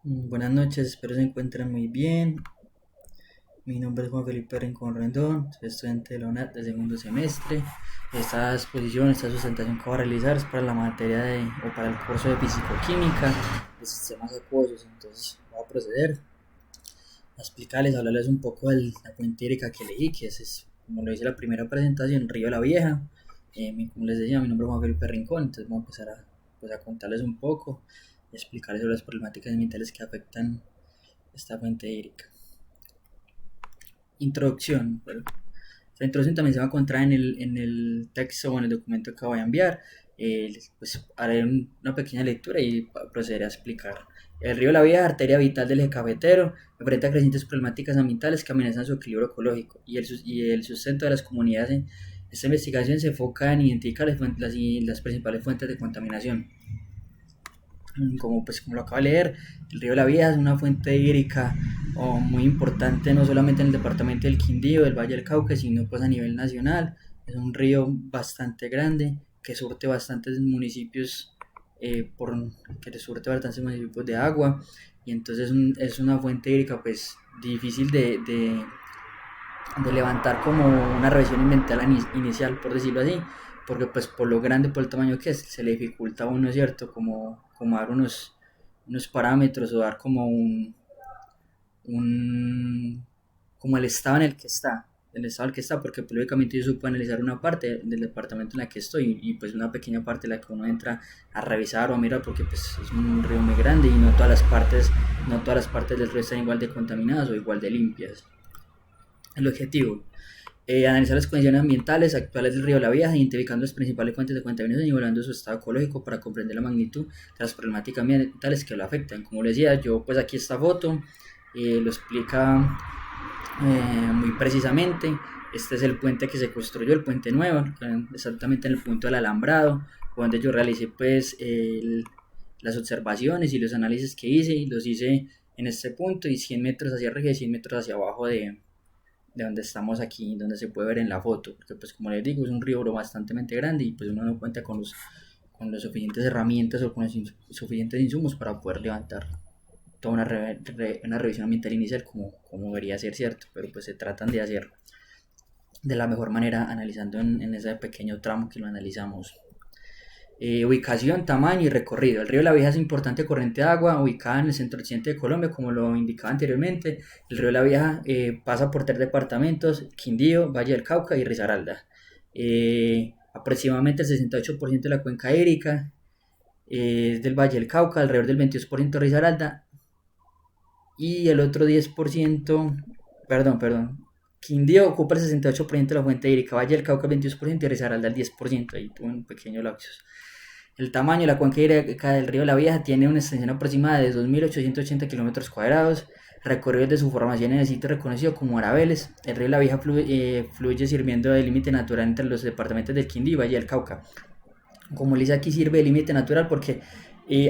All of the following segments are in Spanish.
Buenas noches, espero se encuentren muy bien. Mi nombre es Juan Felipe Rincón Rendón, soy estudiante de la UNAD de segundo semestre. Esta exposición, esta sustentación que voy a realizar es para la materia o para el curso de fisicoquímica de sistemas acuosos. Entonces voy a proceder a explicarles, a hablarles un poco de la fuente hídrica que elegí, que como lo dice la primera presentación, Río La Vieja. Como les decía, mi nombre es Juan Felipe Rincón, entonces voy a empezar a contarles un poco y explicarles sobre las problemáticas ambientales que afectan esta fuente hídrica. Introducción. Bueno, la introducción también se va a encontrar en el texto o en el documento que voy a enviar. Pues haré una pequeña lectura y procederé a explicar. El río La Vieja, arteria vital del eje cafetero, enfrenta crecientes problemáticas ambientales que amenazan su equilibrio ecológico y el sustento de las comunidades. En esta investigación se enfoca en identificar las principales fuentes de contaminación. Como lo acabo de leer, el río La Vieja es una fuente hídrica muy importante no solamente en el departamento del Quindío, del Valle del Cauca, sino pues a nivel nacional. Es un río bastante grande que surte bastantes municipios, que le surte bastantes municipios de agua, y entonces es una fuente hídrica pues difícil de levantar como una revisión ambiental inicial, por decirlo así, porque pues por lo grande, por el tamaño que es, se le dificulta a uno, ¿cierto? Como dar unos parámetros o dar como un como el estado en el que está, el estado en el que está, porque pues, lógicamente yo supo analizar una parte del departamento en la que estoy y pues una pequeña parte en la que uno entra a revisar o a mirar, porque pues es un río muy grande y no todas las partes del río están igual de contaminadas o igual de limpias. El objetivo: analizar las condiciones ambientales actuales del río La Vieja, identificando las principales fuentes de contaminación y evaluando su estado ecológico para comprender la magnitud de las problemáticas ambientales que lo afectan. Como les decía, yo pues aquí esta foto lo explica muy precisamente. Este es el puente que se construyó, el puente nuevo, exactamente en el punto del alambrado, donde yo realicé pues las observaciones y los análisis que hice, y los hice en este punto y 100 metros hacia arriba y 100 metros hacia abajo de donde estamos aquí, donde se puede ver en la foto, porque pues como les digo es un río bastante grande y pues uno no cuenta con las suficientes herramientas o con los suficientes insumos para poder levantar toda una revisión ambiental inicial como debería ser, cierto, pero pues se tratan de hacer de la mejor manera analizando en ese pequeño tramo que lo analizamos. Ubicación, tamaño y recorrido. El río La Vieja es importante corriente de agua ubicada en el centro occidente de Colombia, como lo indicaba anteriormente. El río La Vieja pasa por tres departamentos: Quindío, Valle del Cauca y Risaralda. Aproximadamente el 68% de la cuenca hídrica es del Valle del Cauca, alrededor del 22% de Risaralda, y el otro 10%, perdón, Quindío ocupa el 68% de la fuente hídrica, Valle del Cauca el 22% y Risaralda el 10%, ahí tuvo un pequeño lapsus. El tamaño de la cuenca hídrica del río La Vieja tiene una extensión aproximada de 2.880 kilómetros cuadrados, recorrido desde su formación en el sitio reconocido como Arabeles. El río La Vieja fluye sirviendo de límite natural entre los departamentos del Quindío y Valle del Cauca. Como le dice aquí, sirve de límite natural porque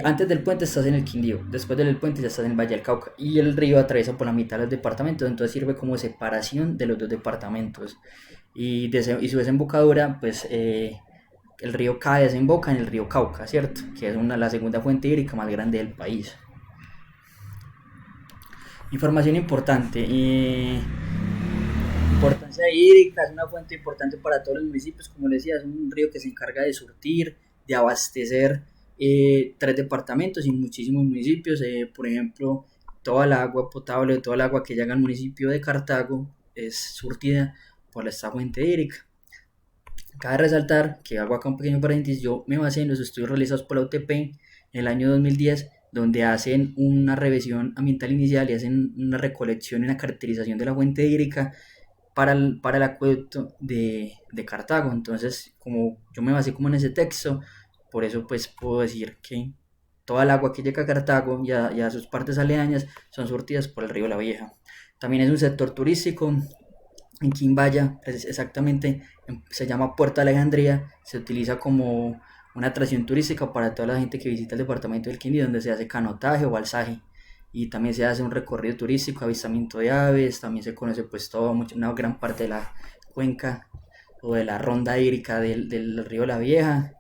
antes del puente estás en el Quindío, después del puente ya estás en el Valle del Cauca, y el río atraviesa por la mitad de los departamentos, entonces sirve como separación de los dos departamentos. Y su desembocadura, pues el río cae, desemboca en el río Cauca, ¿cierto? Que es la segunda fuente hídrica más grande del país. Información importante. Importancia hídrica: es una fuente importante para todos los municipios. Como les decía, es un río que se encarga de surtir, de abastecer tres departamentos y muchísimos municipios. Por ejemplo, toda el agua potable, toda el agua que llega al municipio de Cartago es surtida por esta fuente hídrica. Cabe resaltar que hago acá un pequeño paréntesis: yo me basé en los estudios realizados por la UTP en el año 2010, donde hacen una revisión ambiental inicial y hacen una recolección y una caracterización de la fuente hídrica para el acueducto de Cartago. Entonces, como yo me basé como en ese texto, por eso pues puedo decir que toda el agua que llega a Cartago y a sus partes aledañas son surtidas por el río La Vieja. También es un sector turístico. En Quimbaya, pues exactamente, se llama Puerto Alejandría, se utiliza como una atracción turística para toda la gente que visita el departamento del Quindío, donde se hace canotaje o alzaje, y también se hace un recorrido turístico, avistamiento de aves. También se conoce pues una gran parte de la cuenca o de la ronda hídrica del río La Vieja.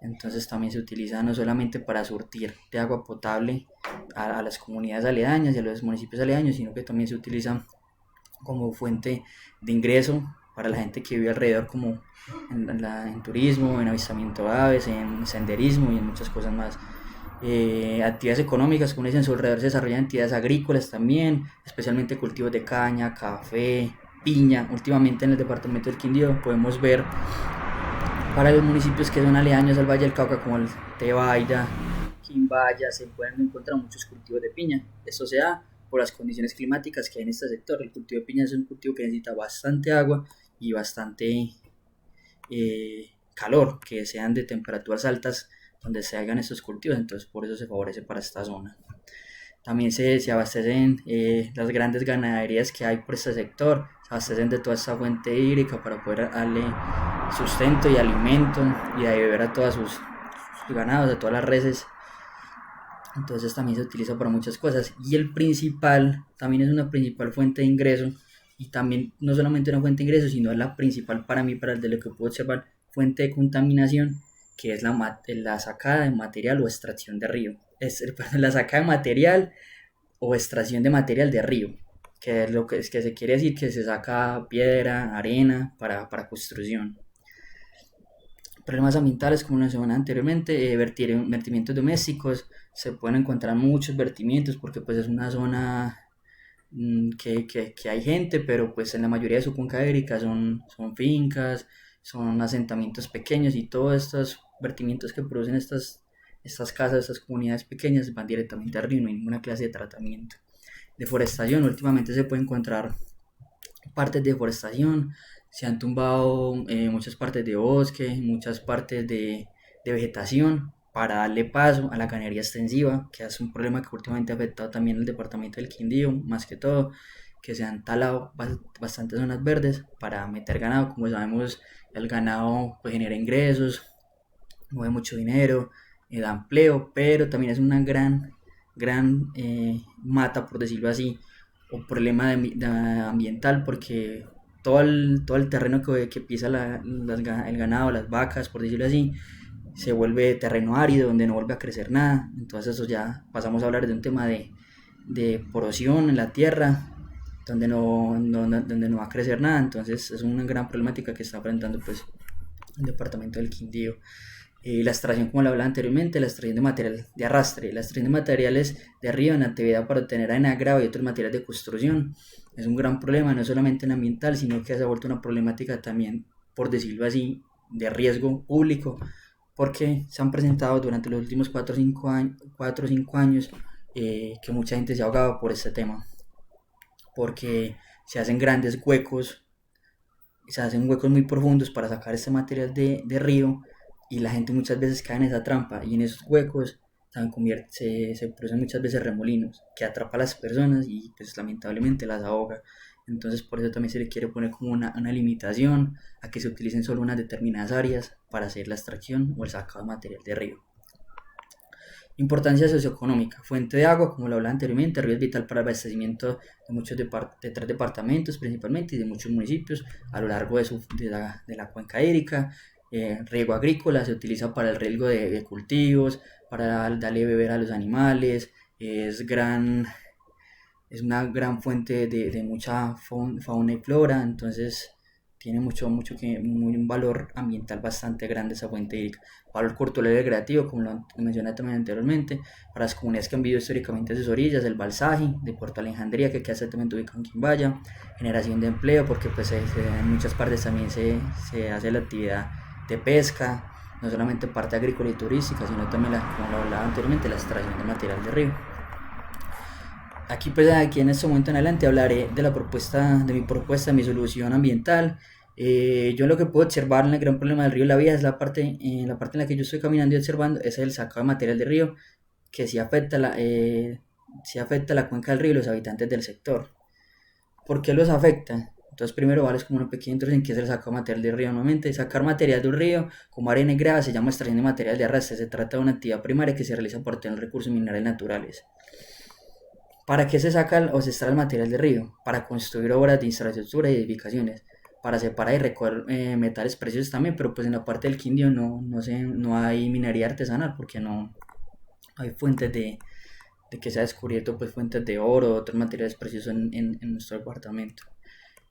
Entonces también se utiliza no solamente para surtir de agua potable a las comunidades aledañas y a los municipios aledaños, sino que también se utiliza como fuente de ingreso para la gente que vive alrededor, como en turismo, en avistamiento de aves, en senderismo y en muchas cosas más. Actividades económicas, como dicen, a su alrededor se desarrollan actividades agrícolas también, especialmente cultivos de caña, café, piña. Últimamente en el departamento del Quindío podemos ver para los municipios que son aledaños al Valle del Cauca, como el Tebaida, Quimbaya, se pueden encontrar muchos cultivos de piña. Esto se da por las condiciones climáticas que hay en este sector. El cultivo de piña es un cultivo que necesita bastante agua y bastante calor, que sean de temperaturas altas donde se hagan estos cultivos, entonces por eso se favorece para esta zona. También se abastecen las grandes ganaderías que hay por este sector, se abastecen de toda esta fuente hídrica para poder darle sustento y alimento y de beber a todos sus ganados, a todas las reses. Entonces también se utiliza para muchas cosas. Y el principal, también es una principal fuente de ingreso. Y también no solamente una fuente de ingreso, sino es la principal para mí, para el de lo que puedo observar, fuente de contaminación, que es la sacada de material o extracción de río. La sacada de material o extracción de material de río, que es lo que se quiere decir que se saca piedra, arena para construcción. Problemas ambientales, como mencioné anteriormente, vertimientos domésticos, se pueden encontrar muchos vertimientos porque pues es una zona que hay gente, pero pues en la mayoría de su cuenca hídrica son fincas, son asentamientos pequeños y todos estos vertimientos que producen estas casas, estas comunidades pequeñas van directamente al río, no hay ninguna clase de tratamiento. Deforestación, últimamente se puede encontrar partes de deforestación, se han tumbado muchas partes de bosque, muchas partes de vegetación para darle paso a la ganadería extensiva, que es un problema que últimamente ha afectado también el departamento del Quindío, más que todo, que se han talado bastantes zonas verdes para meter ganado. Como sabemos, el ganado pues, genera ingresos, mueve mucho dinero, da empleo, pero también es una gran mata, por decirlo así, o problema ambiental, porque todo el terreno que pisa el ganado, las vacas, por decirlo así, se vuelve terreno árido donde no vuelve a crecer nada. Entonces eso ya pasamos a hablar de un tema de porosión en la tierra, donde donde no va a crecer nada. Entonces es una gran problemática que está enfrentando pues el departamento del Quindío. La extracción, como lo hablaba anteriormente, la extracción de material de arrastre, la extracción de materiales de río en actividad para obtener arena, grava y otros materiales de construcción. Es un gran problema, no solamente en ambiental, sino que se ha vuelto una problemática también, por decirlo así, de riesgo público, porque se han presentado durante los últimos 4 o 5 años que mucha gente se ha ahogado por este tema, porque se hacen grandes huecos, se hacen huecos muy profundos para sacar este material de río, y la gente muchas veces cae en esa trampa, y en esos huecos se producen muchas veces remolinos que atrapa a las personas y pues lamentablemente las ahoga. Entonces por eso también se le quiere poner como una limitación a que se utilicen solo unas determinadas áreas para hacer la extracción o el sacado de material de río. Importancia socioeconómica. Fuente de agua, como lo hablaba anteriormente, el río es vital para el abastecimiento de 3 departamentos principalmente y de muchos municipios a lo largo de la cuenca hídrica. Riego agrícola, se utiliza para el riego de cultivos, para darle beber a los animales, es una gran fuente de mucha fauna y flora, entonces tiene un valor ambiental bastante grande esa fuente hídrica. Valor cultural y recreativo, como lo mencioné también anteriormente, para las comunidades que han vivido históricamente a sus orillas, el Balsaji de Puerto Alejandría, que queda exactamente ubicado en Quimbaya. Generación de empleo, porque pues en muchas partes también se hace la actividad de pesca, no solamente parte agrícola y turística, sino también, como lo hablaba anteriormente, la extracción de material de río. Aquí en este momento en adelante hablaré de mi propuesta, mi solución ambiental. Yo lo que puedo observar en el gran problema del río La Vía es la parte en la que yo estoy caminando y observando, es el sacado de material de río, que sí afecta la cuenca del río y los habitantes del sector. ¿Por qué los afecta? Entonces primero vale como una pequeña introducción en qué es el sacado de material de río. Nuevamente, sacar material de un río como arena y grava se llama extracción de material de arrastre. Se trata de una actividad primaria que se realiza por obtener recursos minerales naturales. ¿Para qué se saca o se extrae el material de río? Para construir obras de infraestructura y edificaciones, para separar y recoger metales preciosos también, pero pues en la parte del Quindío no hay minería artesanal porque no hay fuentes de de que se ha descubierto pues fuentes de oro, otros materiales preciosos en nuestro departamento.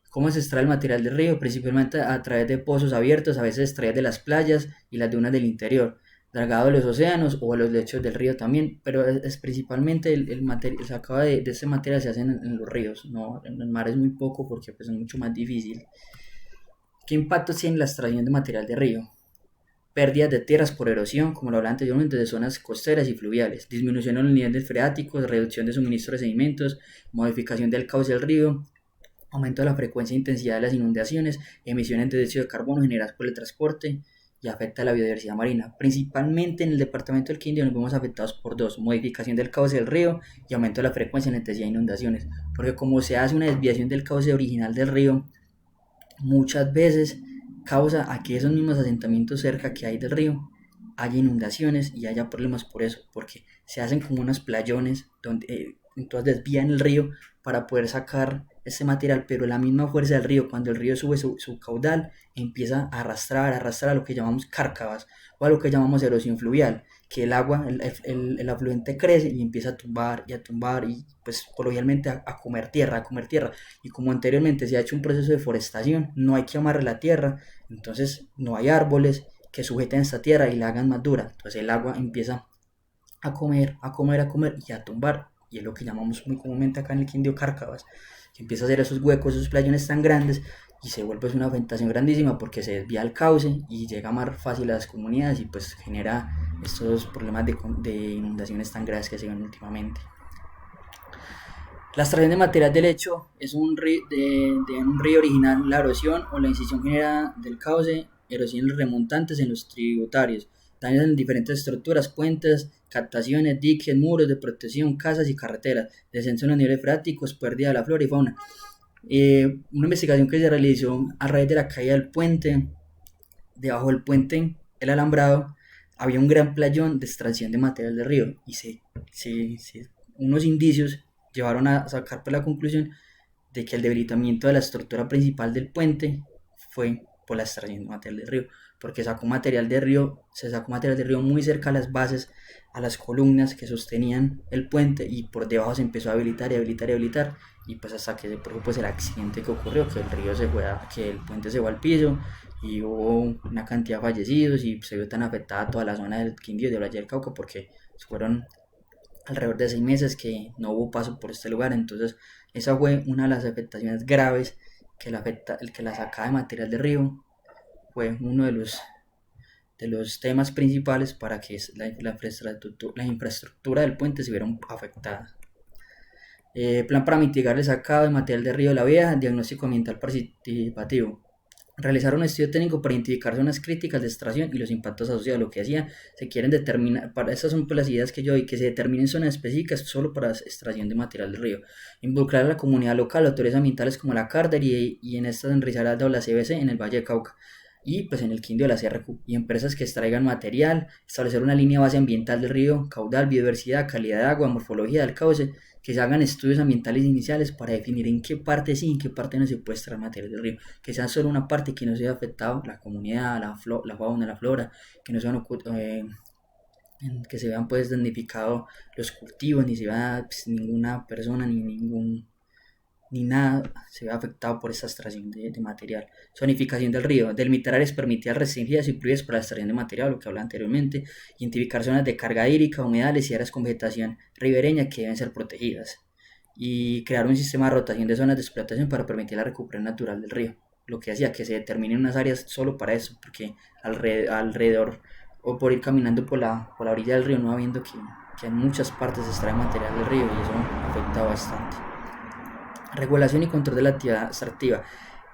¿Cómo se extrae el material del río? Principalmente a través de pozos abiertos, a veces extraídos de las playas y las dunas del interior, dragado de los océanos o a los lechos del río también, pero es principalmente el sacado de este material se hace en los ríos, no, en el mar es muy poco porque pues es mucho más difícil. ¿Qué impactos tiene la extracción de material de río? Pérdidas de tierras por erosión, como lo hablaba anteriormente, de zonas costeras y fluviales, disminución en los niveles freáticos, reducción de suministro de sedimentos, modificación del cauce del río, aumento de la frecuencia e intensidad de las inundaciones, emisiones de dióxido de carbono generadas por el transporte y afecta a la biodiversidad marina. Principalmente en el departamento del Quindío nos vemos afectados por dos: modificación del cauce del río y aumento de la frecuencia y la intensidad de inundaciones, porque como se hace una desviación del cauce original del río, muchas veces causa a que esos mismos asentamientos cerca que hay del río haya inundaciones y haya problemas por eso, porque se hacen como unos playones donde entonces desvían el río para poder sacar ese material, pero la misma fuerza del río, cuando el río sube su caudal, empieza a arrastrar a lo que llamamos cárcavas o a lo que llamamos erosión fluvial, que el agua, el afluente crece y empieza a tumbar y pues coloquialmente a comer tierra, y como anteriormente se ha hecho un proceso de forestación, no hay que amarrar la tierra, entonces no hay árboles que sujeten esta tierra y la hagan más dura, entonces el agua empieza a comer y a tumbar, y es lo que llamamos muy comúnmente acá en el Quindío cárcavas, que empieza a hacer esos huecos, esos playones tan grandes y se vuelve una afectación grandísima porque se desvía el cauce y llega más fácil a las comunidades y pues genera estos problemas de inundaciones tan graves que se ven últimamente. La extracción de material de lecho es un río original, la erosión o la incisión generada del cauce, erosiones remontantes en los tributarios, daños en diferentes estructuras, puentes, captaciones, diques, muros de protección, casas y carreteras, descenso en los niveles freáticos, pérdida de la flora y fauna. Una investigación que se realizó a raíz de la caída del puente, debajo del puente, el alambrado, había un gran playón de extracción de material del río y unos indicios llevaron a sacar por la conclusión de que el debilitamiento de la estructura principal del puente fue por la extracción de material del río, porque se sacó material del río muy cerca a las bases, a las columnas que sostenían el puente, y por debajo se empezó a habilitar y pues hasta que se produjo pues el accidente que ocurrió, que el puente se fue al piso y hubo una cantidad de fallecidos y se vio tan afectada toda la zona del Quindío y de Valle del Cauca, porque fueron alrededor de 6 meses que no hubo paso por este lugar. Entonces esa fue una de las afectaciones graves que la sacada de material de río fue uno de los temas principales para que la infraestructura del puente se viera afectada. Plan para mitigar el sacado de material de río de la vía, diagnóstico ambiental participativo. Realizar un estudio técnico para identificar zonas críticas de extracción y los impactos asociados. Lo que hacía, se quieren determinar, estas son las ideas que yo doy, que se determinen zonas específicas solo para extracción de material del río. Involucrar a la comunidad local, autoridades ambientales como la CARDER y en estas en Risaralda o la CBC en el Valle de Cauca. Y pues en el Quindío la CRQ, y empresas que extraigan material, establecer una línea base ambiental del río, caudal, biodiversidad, calidad de agua, morfología del cauce, que se hagan estudios ambientales iniciales para definir en qué parte sí, en qué parte no se puede extraer material del río, que sea solo una parte, que no se haya afectado la comunidad, la fauna, la flora, que no que se vean pues damnificados los cultivos, ni se vea pues, ninguna persona ni nada se ve afectado por esta extracción de material. Zonificación del río, delimitar áreas permitidas restringidas y prohibidas para la extracción de material, lo que hablaba anteriormente. Identificar zonas de carga hídrica, humedales y áreas con vegetación ribereña que deben ser protegidas, y crear un sistema de rotación de zonas de explotación para permitir la recuperación natural del río, lo que hacía que se determinen unas áreas solo para eso, porque alrededor o por ir caminando por la orilla del río no va viendo que en muchas partes se extrae material del río y eso afecta bastante. Regulación y control de la actividad extractiva.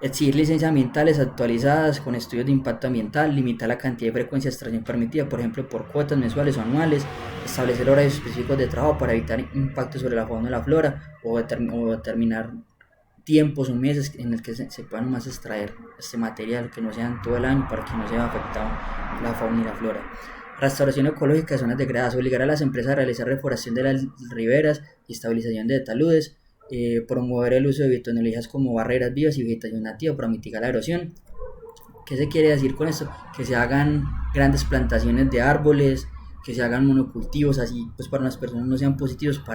Exigir licencias ambientales actualizadas con estudios de impacto ambiental, limitar la cantidad de frecuencia de extracción permitida, por ejemplo por cuotas mensuales o anuales, establecer horarios específicos de trabajo para evitar impactos sobre la fauna y la flora, o determinar tiempos o meses en los que se puedan más extraer este material, que no sean todo el año para que no se vea afectado la fauna y la flora. Restauración ecológica de zonas degradadas, obligar a las empresas a realizar reforestación de las riberas y estabilización de taludes, promover el uso de biotecnologías como barreras vivas y vegetación nativa para mitigar la erosión. ¿Qué se quiere decir con esto? Que se hagan grandes plantaciones de árboles, que se hagan monocultivos, así pues para las personas no sean positivos, para